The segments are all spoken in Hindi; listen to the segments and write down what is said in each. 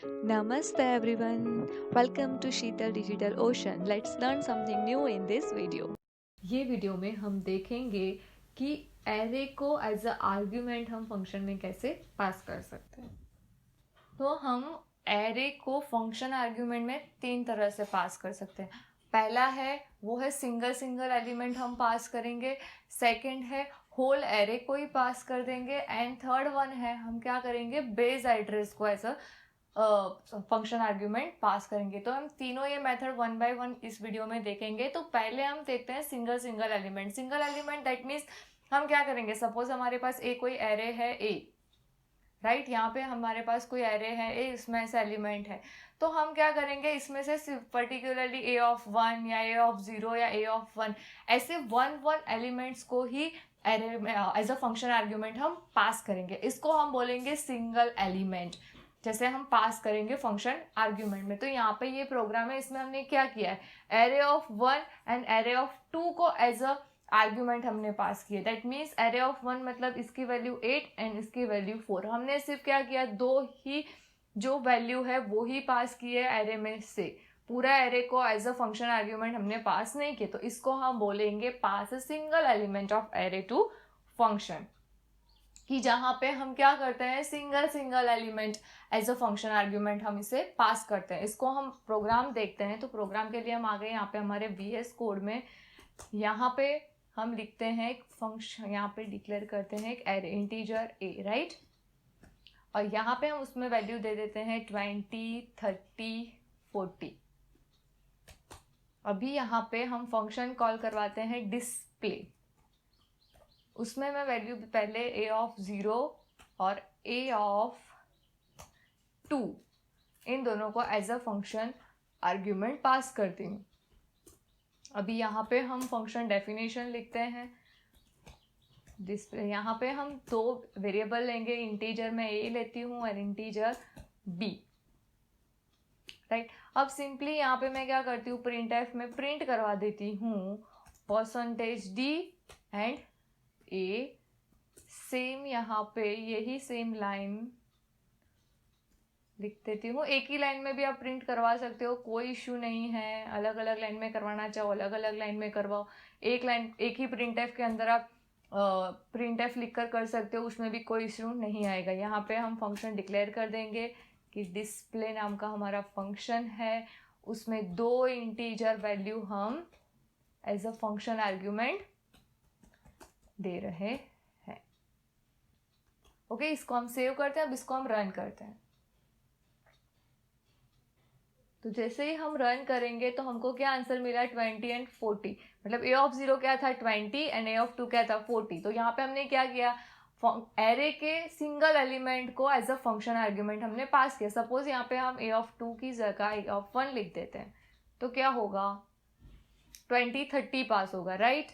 Namaste everyone. Welcome to Sheetal Digital Ocean. Let's learn something new in this video. ये वीडियो में हम देखेंगे कि एरे को एज अ आर्ग्यूमेंट हम फंक्शन में कैसे पास कर सकते हैं। तो हम एरे को फंक्शन आर्ग्यूमेंट में 3 तरह से पास कर सकते हैं। पहला है वो है सिंगल एलिमेंट हम पास करेंगे। सेकंड है होल एरे को ही पास कर देंगे। एंड थर्ड वन है हम क्या करेंगे, बेस एड्रेस को as a function argument pass करेंगे। तो हम तीनों ये मेथड वन बाय वन इस वीडियो में देखेंगे। तो पहले हम देखते हैं सिंगल एलिमेंट दैट मीन्स हम क्या करेंगे, सपोज हमारे पास कोई एरे है ए, राइट यहाँ पे हमारे पास कोई एरे है ए, इसमें ऐसा एलिमेंट है। तो हम क्या करेंगे, इसमें से पर्टिकुलरली ए ऑफ 1 या ए ऑफ 0 या ए ऑफ 1 ऐसे वन एलिमेंट्स को ही एरे में एज अ फंक्शन आर्ग्यूमेंट हम पास करेंगे। इसको हम बोलेंगे सिंगल एलिमेंट, जैसे हम पास करेंगे फंक्शन आर्ग्यूमेंट में। तो यहाँ पे ये प्रोग्राम है, इसमें हमने क्या किया है, array of 1 and array of 2 को एज अ आर्ग्यूमेंट हमने पास किया। दैट मीन्स एरे ऑफ 1 मतलब इसकी वैल्यू 8 एंड इसकी वैल्यू 4। हमने सिर्फ क्या किया, दो ही जो वैल्यू है वो ही पास की है एरे में से, पूरा एरे को एज अ फंक्शन आर्ग्यूमेंट हमने पास नहीं किया। तो इसको हम बोलेंगे pass a single element of array to function, कि जहां पे हम क्या करते हैं, single element as a function argument हम इसे पास करते हैं। इसको हम प्रोग्राम देखते हैं। तो प्रोग्राम के लिए हम आ गए यहाँ पे हमारे VS कोड में। यहाँ पे हम लिखते हैं एक फंक्शन, यहाँ पे डिक्लेयर करते हैं एक एरे इंटीजर ए, राइट। और यहाँ पे हम उसमें वैल्यू दे देते हैं 20, 30, 40। अभी यहाँ पे हम फंक्शन कॉल करवाते हैं डिस्प्ले। उसमें मैं वैल्यू पहले ए ऑफ 0 और ए ऑफ 2 इन दोनों को as a function argument pass करती हूँ। अभी यहाँ पे हम फंक्शन डेफिनेशन लिखते हैं। डिस्प्ले यहाँ पे हम दो वेरिएबल लेंगे, इंटीजर में ए लेती हूँ और इंटीजर बी, राइट। अब सिंपली यहाँ पे मैं क्या करती हूँ, प्रिंट एफ में प्रिंट करवा देती हूँ %d एंड ए। सेम यहाँ पे यही सेम लाइन लिख देती हूँ। एक ही लाइन में भी आप प्रिंट करवा सकते हो, कोई इश्यू नहीं है। अलग अलग लाइन में करवाना चाहो अलग अलग लाइन में करवाओ। एक लाइन एक ही प्रिंट एफ के अंदर आप प्रिंट एफ लिख कर सकते हो, उसमें भी कोई इश्यू नहीं आएगा। यहाँ पे हम फंक्शन डिक्लेयर कर देंगे कि डिस्प्ले नाम का हमारा फंक्शन है, उसमें दो इंटीजर वैल्यू हम एज अ फंक्शन आर्ग्यूमेंट दे रहे हैं। ओके, इसको हम सेव करते हैं। अब इसको हम रन करते हैं। तो जैसे ही हम रन करेंगे तो हमको क्या आंसर मिला, 20 एंड 40। मतलब ए ऑफ 0 क्या था, 20 एंड ए ऑफ 2 क्या था, 40। तो यहाँ पे हमने क्या किया, एरे के सिंगल एलिमेंट को एज अ फंक्शन आर्ग्यूमेंट हमने पास किया। सपोज यहाँ पे हम ए ऑफ 2 की जगह ए ऑफ 1 लिख देते हैं, तो क्या होगा, 20, 30 पास होगा, राइट।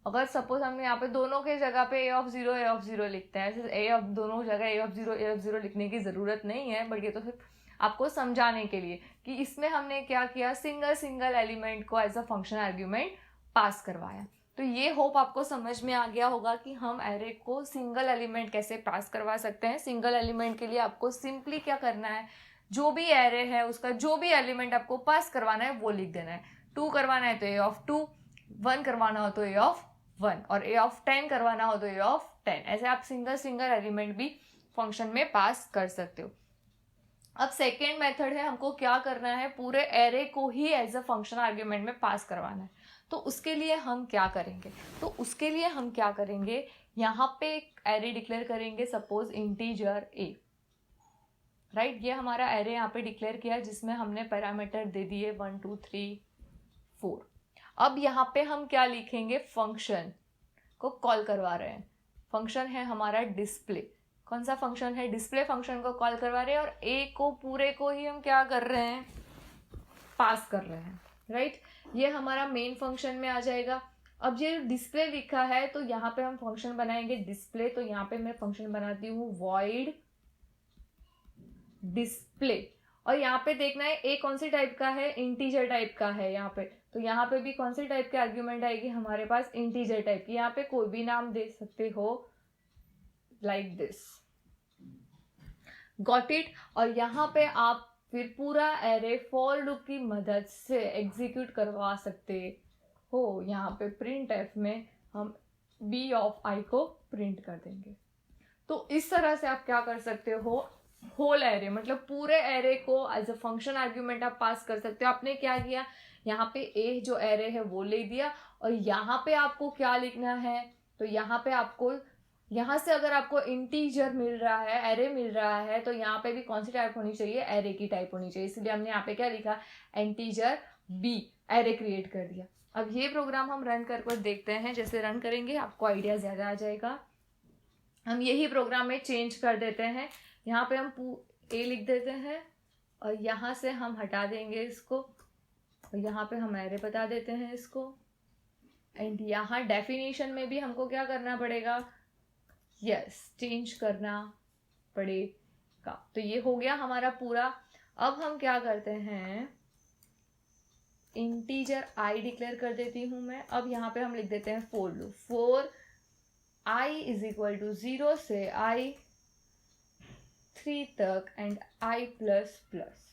अगर सपोज हम यहाँ पे दोनों के जगह पे ए ऑफ 0 लिखते हैं, ऐसे ए ऑफ दोनों जगह ए ऑफ 0 लिखने की जरूरत नहीं है, बट ये तो सिर्फ आपको समझाने के लिए कि इसमें हमने क्या किया, सिंगल एलिमेंट को as a function argument pass करवाया। तो ये होप आपको समझ में आ गया होगा कि हम एरे को सिंगल एलिमेंट कैसे पास करवा सकते हैं। सिंगल एलिमेंट के लिए आपको सिंपली क्या करना है, जो भी एरे है उसका जो भी एलिमेंट आपको पास करवाना है वो लिख देना है। 2 करवाना है तो ए ऑफ 2, 1 करवाना हो तो ए ऑफ 1, और ए ऑफ 10 करवाना हो तो ए ऑफ 10। ऐसे आप सिंगल एलिमेंट भी फंक्शन में पास कर सकते हो। अब सेकेंड मेथड है, हमको क्या करना है, पूरे एरे को ही एज अ फंक्शन आर्ग्यूमेंट में पास करवाना है। तो उसके लिए हम क्या करेंगे, यहाँ पे एक एरे डिक्लेयर करेंगे, सपोज इंटीजर ए, राइट। ये हमारा एरे यहाँ पे डिक्लेयर किया जिसमें हमने पैरामीटर दे दिए 1, 2, 3, 4। अब यहाँ पे हम क्या लिखेंगे, फंक्शन को कॉल करवा रहे हैं। फंक्शन है हमारा डिस्प्ले। कौन सा फंक्शन है, डिस्प्ले फंक्शन को कॉल करवा रहे हैं, और ए को पूरे को ही हम क्या कर रहे हैं, पास कर रहे हैं, राइट। ये हमारा मेन फंक्शन में आ जाएगा। अब ये डिस्प्ले लिखा है तो यहाँ पे हम फंक्शन बनाएंगे डिस्प्ले। तो यहाँ पे मैं फंक्शन बनाती हूँ void डिस्प्ले, और यहाँ पे देखना है ए कौन सी टाइप का है, इंटीजर टाइप का है यहाँ पे। तो यहाँ पे भी कौन सी टाइप के आर्ग्यूमेंट आएगी हमारे पास, इंटीजर टाइप की। यहाँ पे कोई भी नाम दे सकते हो, लाइक दिस, गॉट इट। और यहाँ पे आप फिर पूरा एरे फॉर लूप की मदद से एग्जीक्यूट करवा सकते हो। यहाँ पे प्रिंट एफ में हम बी ऑफ आई को प्रिंट कर देंगे। तो इस तरह से आप क्या कर सकते हो, होल एरे मतलब पूरे एरे को एज अ फंक्शन आर्ग्यूमेंट आप पास कर सकते हो। आपने क्या किया, यहाँ पे ए जो एरे है वो ले दिया, और यहाँ पे आपको क्या लिखना है, तो यहाँ पे आपको यहाँ से अगर आपको इंटीजर मिल रहा है, एरे मिल रहा है, तो यहाँ पे भी कौन सी टाइप होनी चाहिए, एरे की टाइप होनी चाहिए। इसलिए हमने यहाँ पे क्या लिखा, इंटीजर बी एरे क्रिएट कर दिया। अब ये प्रोग्राम हम रन कर देखते हैं। जैसे रन करेंगे आपको आइडिया ज्यादा आ जाएगा। हम यही प्रोग्राम में चेंज कर देते हैं। यहाँ पे हम ए लिख देते हैं और यहाँ से हम हटा देंगे इसको, और यहाँ पे हम एरे बता देते हैं इसको। एंड यहाँ डेफिनेशन में भी हमको क्या करना पड़ेगा, यस चेंज करना पड़ेगा। तो ये हो गया हमारा पूरा। अब हम क्या करते हैं, इंटीजर आई डिक्लेयर कर देती हूं मैं। अब यहाँ पे हम लिख देते हैं for loop, for I is equal to 0 से आई 3 तक and I plus plus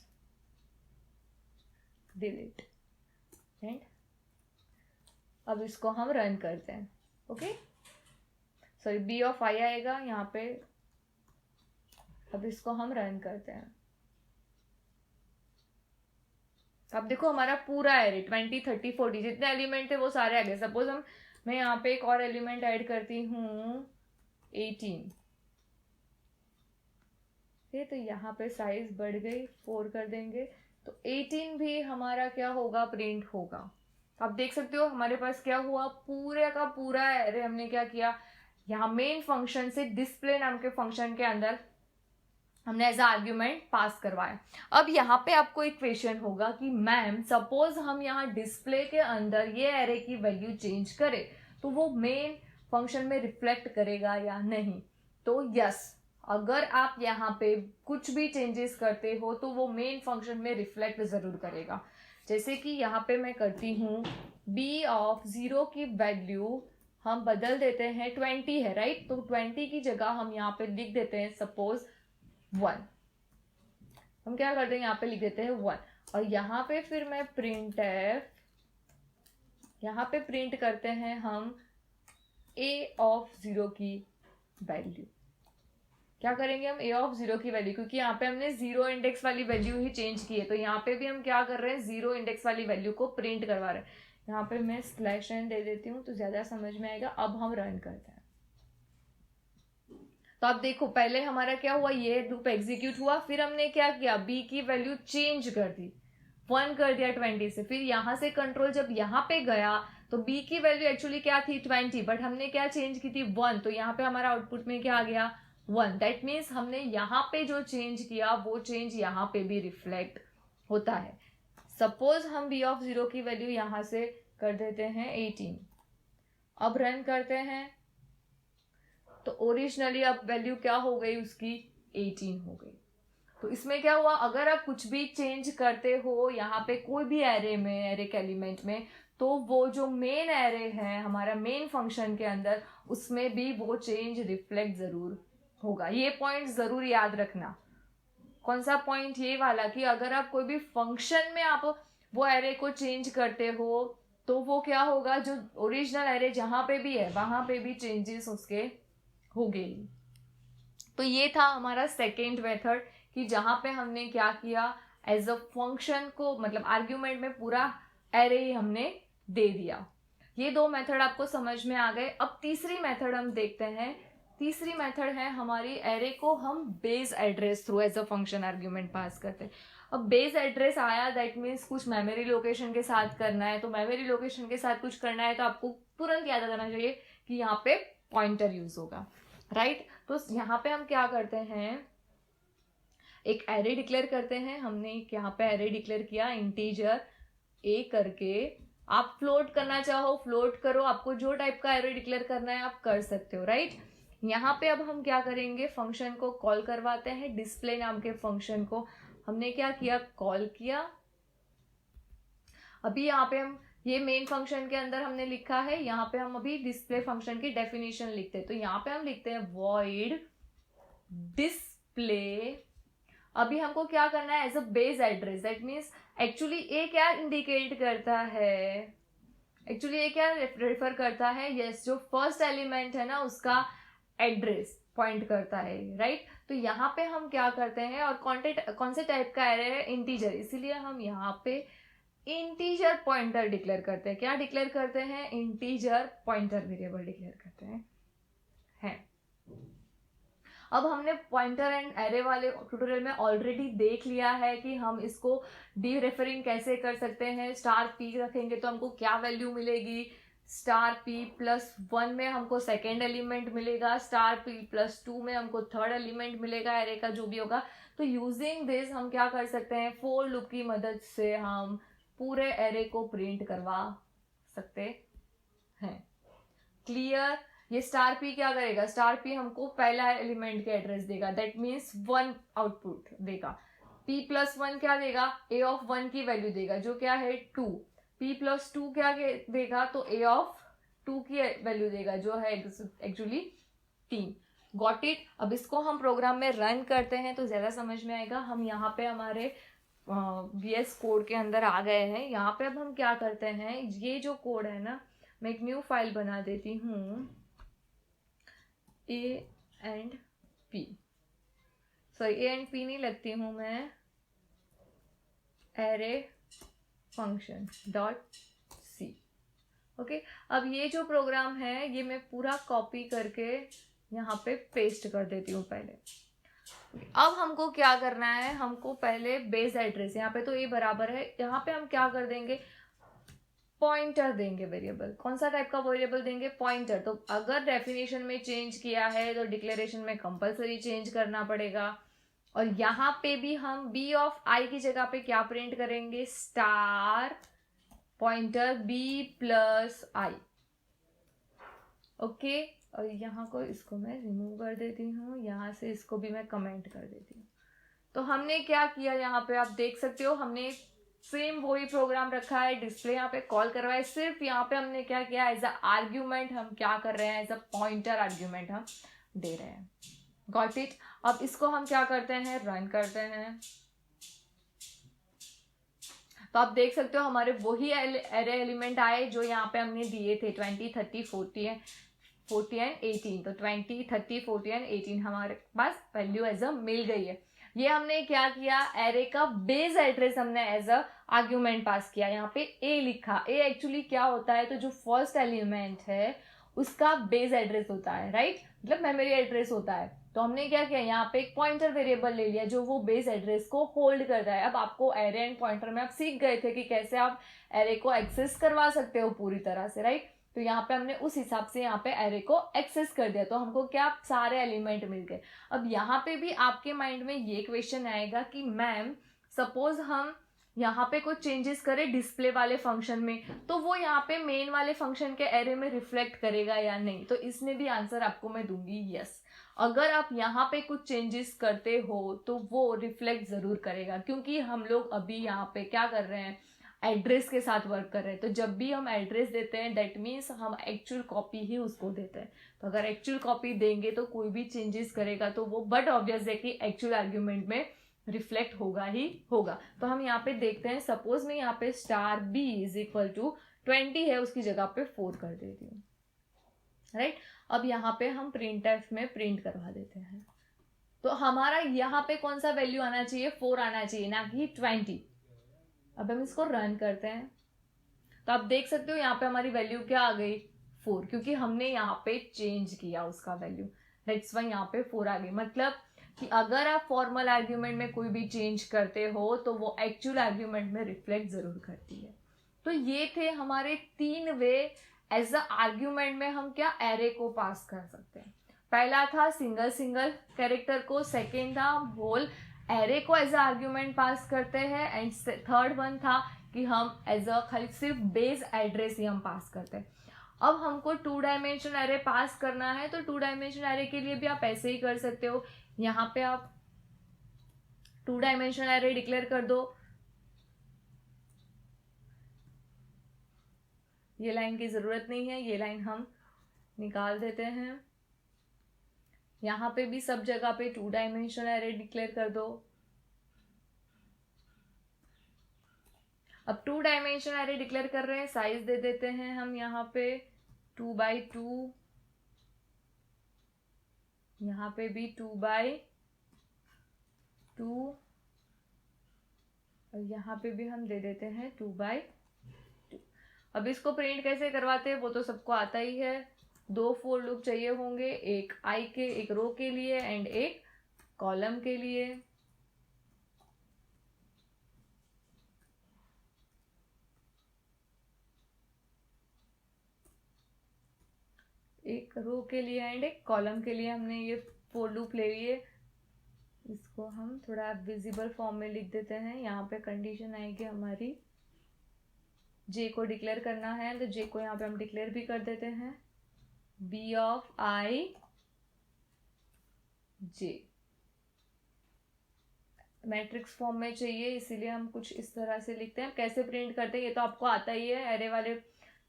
delete. And अब इसको हम रन करते हैं। Okay, sorry B of I आएगा यहाँ पे। अब इसको हम रन करते हैं। अब देखो हमारा पूरा एरे 20, 30, 40 जितने एलिमेंट थे वो सारे आ गए। सपोज मैं यहाँ पे एक और एलिमेंट ऐड करती हूँ 18, तो यहाँ पे साइज बढ़ गई, 4 कर देंगे, तो 18 भी हमारा क्या होगा, प्रिंट होगा। आप देख सकते हो हमारे पास क्या हुआ, पूरे का पूरा एरे हमने क्या किया, यहाँ मेन फंक्शन से डिस्प्ले नाम के फंक्शन के अंदर हमने एज आर्ग्यूमेंट पास करवाया। अब यहाँ पे आपको एक क्वेश्चन होगा कि मैम सपोज हम यहाँ डिस्प्ले के अंदर ये एरे की वैल्यू चेंज करें तो वो मेन फंक्शन में रिफ्लेक्ट करेगा या नहीं। तो यस, अगर आप यहाँ पे कुछ भी चेंजेस करते हो तो वो मेन फंक्शन में रिफ्लेक्ट जरूर करेगा। जैसे कि यहाँ पे मैं करती हूँ b ऑफ 0 की वैल्यू हम बदल देते हैं 20 है, राइट। तो 20 की जगह हम यहाँ पे लिख देते हैं सपोज 1। हम क्या करते हैं, यहाँ पे लिख देते हैं 1, और यहाँ पे फिर मैं प्रिंट एफ, यहाँ पे प्रिंट करते हैं हम a ऑफ 0 की वैल्यू। क्या करेंगे हम, a ऑफ 0 की वैल्यू, क्योंकि यहाँ पे हमने 0 इंडेक्स वाली वैल्यू ही चेंज की है, तो यहाँ पे भी हम क्या कर रहे हैं, 0 इंडेक्स वाली वैल्यू को प्रिंट करवा रहे हैं। यहाँ पे मैं स्लैश एन दे देती हूँ तो ज्यादा समझ में आएगा। अब हम रन करते हैं। तो आप देखो पहले हमारा क्या हुआ, ये लूप एग्जीक्यूट हुआ, फिर हमने क्या किया, b की वैल्यू चेंज कर दी, 1 कर दिया 20 से। फिर यहाँ से कंट्रोल जब यहाँ पे गया तो b की वैल्यू एक्चुअली क्या थी 20, बट हमने क्या चेंज की थी 1, तो यहाँ पे हमारा आउटपुट में क्या आ गया 1। दैट मीन्स हमने यहाँ पे जो चेंज किया वो चेंज यहाँ पे भी रिफ्लेक्ट होता है। सपोज हम b ऑफ 0 की वैल्यू यहाँ से कर देते हैं 18। अब रन करते हैं तो ओरिजिनली अब वैल्यू क्या हो गई उसकी, 18 हो गई। तो इसमें क्या हुआ, अगर आप कुछ भी चेंज करते हो यहाँ पे कोई भी एरे में, एरे के एलिमेंट में, तो वो जो मेन एरे है हमारा मेन फंक्शन के अंदर, उसमें भी वो चेंज रिफ्लेक्ट जरूर होगा। ये पॉइंट जरूर याद रखना। कौन सा पॉइंट, ये वाला, कि अगर आप कोई भी फंक्शन में आप वो एरे को चेंज करते हो तो वो क्या होगा, जो ओरिजिनल एरे जहां पे भी है वहां पे भी चेंजेस उसके हो गई। तो ये था हमारा सेकेंड मेथड, कि जहां पे हमने क्या किया, एज अ फंक्शन को मतलब आर्ग्यूमेंट में पूरा एरे ही हमने दे दिया। ये दो मेथड आपको समझ में आ गए। अब तीसरी मेथड हम देखते हैं। तीसरी मेथड है हमारी, एरे को हम base address through as a function argument pass करते हैं। अब बेस एड्रेस आया, दैट मीन्स कुछ मेमोरी लोकेशन के साथ करना है। तो मेमोरी लोकेशन के साथ कुछ करना है तो आपको तुरंत याद आ जाना चाहिए कि यहाँ पे पॉइंटर यूज होगा, राइट। तो यहाँ पे हम क्या करते हैं, एक एरे डिक्लेयर करते हैं। हमने यहाँ पे एरे डिक्लेयर किया इंटीजर ए करके। आप फ्लोट करना चाहो फ्लोट करो, आपको जो टाइप का एरे डिक्लेयर करना है आप कर सकते हो, राइट। यहाँ पे अब हम क्या करेंगे, फंक्शन को कॉल करवाते हैं, डिस्प्ले नाम के फंक्शन को हमने क्या किया, कॉल किया। अभी यहाँ पे हम ये मेन फंक्शन के अंदर हमने लिखा है, यहाँ पे हम अभी डिस्प्ले फंक्शन की डेफिनेशन लिखते हैं। तो यहाँ पे हम लिखते हैं वॉइड डिस्प्ले अभी हमको क्या करना है, as a base address, that means actually ये क्या इंडिकेट करता है, एक्चुअली ये क्या रेफर करता है, यस जो फर्स्ट एलिमेंट है ना उसका एड्रेस पॉइंट करता है, राइट। तो यहाँ पे हम क्या करते हैं, और कौन से टाइप का एरे है, इंटीजर, इसीलिए हम यहाँ पे इंटीजर पॉइंटर डिक्लेयर करते हैं। क्या डिक्लेयर करते हैं, इंटीजर पॉइंटर वेरिएबल डिक्लेयर करते हैं। अब हमने पॉइंटर एंड एरे वाले ट्यूटोरियल में ऑलरेडी देख लिया है कि हम इसको डी रेफरिंग कैसे कर सकते हैं। स्टार पी रखेंगे तो हमको क्या वैल्यू मिलेगी, स्टार पी प्लस 1 में हमको सेकेंड एलिमेंट मिलेगा, स्टार पी प्लस 2 में हमको थर्ड एलिमेंट मिलेगा एरे का जो भी होगा। तो यूजिंग दिस हम क्या कर सकते हैं, फोर लूप की मदद से हम पूरे एरे को प्रिंट करवा सकते हैं। क्लियर। ये स्टार पी क्या करेगा, स्टार पी हमको पहला एलिमेंट के एड्रेस देगा, दैट मीन्स 1 आउटपुट देगा। पी प्लस 1 क्या देगा, ए ऑफ 1 की वैल्यू देगा जो क्या है 2। पी प्लस 2 क्या देगा, तो ए ऑफ 2 की वैल्यू देगा जो है एक्चुअली 3। Got it. अब इसको हम प्रोग्राम में रन करते हैं तो ज्यादा समझ में आएगा। हम यहाँ पे हमारे VS कोड के अंदर आ गए हैं। यहाँ पे अब हम क्या करते हैं, ये जो कोड है ना, मैं एक न्यू फाइल बना देती हूँ, A and P, sorry A and P नहीं लगती हूँ मैं, array function dot C. Okay, अब ये जो प्रोग्राम है ये मैं पूरा कॉपी करके यहाँ पे पेस्ट कर देती हूँ पहले। अब हमको क्या करना है, हमको पहले बेस एड्रेस, यहाँ पे तो ए बराबर है, यहाँ पे हम क्या कर देंगे, पॉइंटर देंगे वेरिएबल। कौन सा टाइप का वेरिएबल देंगे, पॉइंटर। तो अगर डेफिनेशन में चेंज किया है तो डिक्लेरेशन में कंपलसरी चेंज करना पड़ेगा। और यहाँ पे भी हम बी ऑफ आई की जगह पे क्या प्रिंट करेंगे, स्टार पॉइंटर बी प्लस आई। ओके, और यहाँ को इसको मैं रिमूव कर देती हूँ, यहाँ से इसको भी मैं कमेंट कर देती हूँ। तो हमने क्या किया, यहाँ पे आप देख सकते हो हमने सेम वही प्रोग्राम रखा है, डिस्प्ले यहाँ पे कॉल कर रहा है, सिर्फ यहाँ पे हमने क्या किया, एज अ आर्ग्यूमेंट हम क्या कर रहे हैं, एज अ पॉइंटर आर्ग्यूमेंट हम दे रहे हैं। Got it. अब इसको हम क्या करते हैं, रन करते हैं। तो आप देख सकते हो हमारे वही एरे एलिमेंट आए जो यहाँ पे हमने दिए थे, 20, 30, 40 एंड 18। तो 20, 30, 40 एंड 18 हमारे पास वैल्यू एज अ मिल गई है। ये हमने क्या किया, एरे का बेस एड्रेस हमने एज अ आर्ग्यूमेंट पास किया। यहाँ पे ए लिखा, ए एक्चुअली क्या होता है, तो जो फर्स्ट एलिमेंट है उसका बेस एड्रेस होता है, राइट, मतलब मेमोरी एड्रेस होता है। तो हमने क्या किया, यहाँ पे एक पॉइंटर वेरिएबल ले लिया जो वो बेस एड्रेस को होल्ड कर रहा है। अब आपको एरे एंड पॉइंटर में आप सीख गए थे कि कैसे आप एरे को एक्सेस करवा सकते हो पूरी तरह से, राइट। तो यहाँ पे हमने उस हिसाब से यहाँ पे एरे को एक्सेस कर दिया, तो हमको क्या सारे एलिमेंट मिल गए। अब यहाँ पे भी आपके माइंड में ये क्वेश्चन आएगा कि मैम सपोज हम यहाँ पे कुछ चेंजेस करें डिस्प्ले वाले फंक्शन में, तो वो यहाँ पे मेन वाले फंक्शन के एरे में रिफ्लेक्ट करेगा या नहीं। तो इसमें भी आंसर आपको मैं दूंगी यस। अगर आप यहाँ पे कुछ चेंजेस करते हो तो वो रिफ्लेक्ट जरूर करेगा, क्योंकि हम लोग अभी यहाँ पे क्या कर रहे हैं, एड्रेस के साथ वर्क कर रहे हैं। तो जब भी हम एड्रेस देते हैं दैट मीन्स हम एक्चुअल कॉपी ही उसको देते हैं। तो अगर एक्चुअल कॉपी देंगे तो कोई भी चेंजेस करेगा तो वो बट ऑब्वियस है कि एक्चुअल आर्ग्यूमेंट में रिफ्लेक्ट होगा ही होगा। तो हम यहाँ पे देखते हैं, सपोज मैं यहाँ पे star B is equal to 20 है, उसकी जगह पे 4 कर देती हूँ, राइट। अब यहाँ पे हम प्रिंट एफ में प्रिंट करवा देते हैं। तो हमारा यहाँ पे कौन सा वैल्यू आना चाहिए, 4 आना चाहिए, ना कि 20। अब हम इसको रन करते हैं तो आप देख सकते हो यहाँ पे हमारी वैल्यू क्या आ गई, 4, क्योंकि हमने यहाँ पे चेंज किया उसका वैल्यू, दैट्स व्हाई यहाँ पे 4 आ गई। मतलब कि अगर आप फॉर्मल आर्ग्यूमेंट में कोई भी चेंज करते हो तो वो एक्चुअल आर्ग्यूमेंट में रिफ्लेक्ट जरूर करती है। तो ये थे हमारे 3 वे एज अ आर्ग्यूमेंट में हम क्या एरे को पास कर सकते हैं। पहला था सिंगल सिंगल कैरेक्टर को, सेकेंड था होल एरे को एज अ आर्ग्यूमेंट पास करते हैं, एंड थर्ड वन था कि हम एज अ खाली सिर्फ बेस एड्रेस ही हम पास करते हैं। अब हमको 2 डायमेंशन एरे पास करना है, तो 2 डायमेंशन एरे के लिए भी आप ऐसे ही कर सकते हो। यहाँ पे आप 2 डायमेंशन एरे डिक्लेयर कर दो, ये लाइन की जरूरत नहीं है, ये लाइन हम निकाल देते हैं। यहाँ पे भी सब जगह पे 2 डायमेंशन एरे डिक्लेयर कर दो, अब 2 डायमेंशन एरे डिक्लेयर कर रहे हैं, साइज दे देते हैं हम यहाँ पे 2 by 2, यहाँ पे भी 2 by 2, और यहाँ पे भी हम दे देते हैं 2 by 2। अब इसको प्रिंट कैसे करवाते हैं वो तो सबको आता ही है। 2 फोर लूप चाहिए होंगे, एक एक रो के लिए एंड एक कॉलम के लिए। एक रो के लिए एंड एक कॉलम के लिए हमने ये फोर लूप ले लिए। इसको हम थोड़ा विजिबल फॉर्म में लिख देते हैं। यहाँ पे कंडीशन आएगी हमारी, जे को डिक्लेयर करना है तो जे को यहाँ पे हम डिक्लेयर भी कर देते हैं, B of I J. Matrix form में चाहिए इसीलिए हम कुछ इस तरह से लिखते हैं। कैसे प्रिंट करते हैं ये तो आपको आता ही है, एरे वाले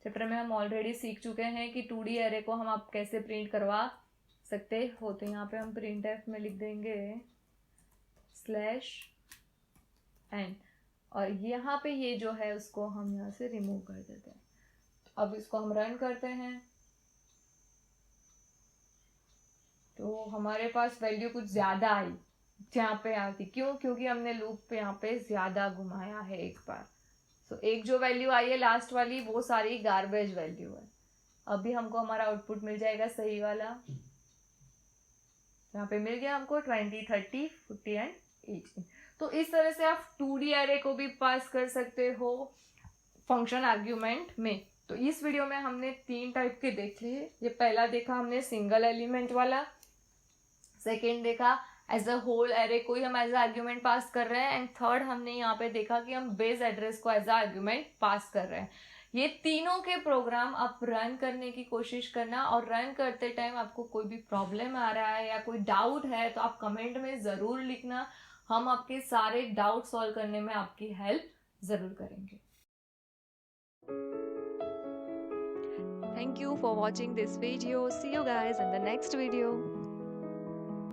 चैप्टर में हम ऑलरेडी सीख चुके हैं कि 2D एरे को हम आप कैसे प्रिंट करवा सकते हो। तो यहाँ पे हम प्रिंट एफ में लिख देंगे /n, और यहाँ पे ये जो है उसको हम यहाँ से रिमूव कर देते हैं। अब इसको हम रन करते हैं तो हमारे पास वैल्यू कुछ ज्यादा आई जहाँ पे आती। क्यों? क्योंकि हमने लूप पे यहाँ पे ज्यादा घुमाया है एक बार। तो एक जो वैल्यू आई है लास्ट वाली वो सारी गार्बेज वैल्यू है। अभी हमको हमारा आउटपुट मिल जाएगा सही वाला। यहाँ पे मिल गया हमको 20, 30, 40 एंड 18। तो इस तरह से आप 2D एरे को भी पास कर सकते हो फंक्शन आर्ग्यूमेंट में। तो इस वीडियो में हमने 3 टाइप के देख लिए। ये पहला देखा हमने सिंगल एलिमेंट वाला, सेकेंड देखा एज अ होल एरे को ही हम एज आर्ग्यूमेंट पास कर रहे हैं, एंड थर्ड हमने यहाँ पे देखा कि हम बेस एड्रेस को एज आर्ग्यूमेंट पास कर रहे हैं। ये तीनों के प्रोग्राम आप रन करने की कोशिश करना, और रन करते टाइम आपको कोई भी प्रॉब्लम आ रहा है या कोई डाउट है तो आप कमेंट में ज़रूर लिखना। हम आपके सारे डाउट सॉल्व करने में आपकी हेल्प ज़रूर करेंगे। Thank you for watching this video. See you guys in the next video.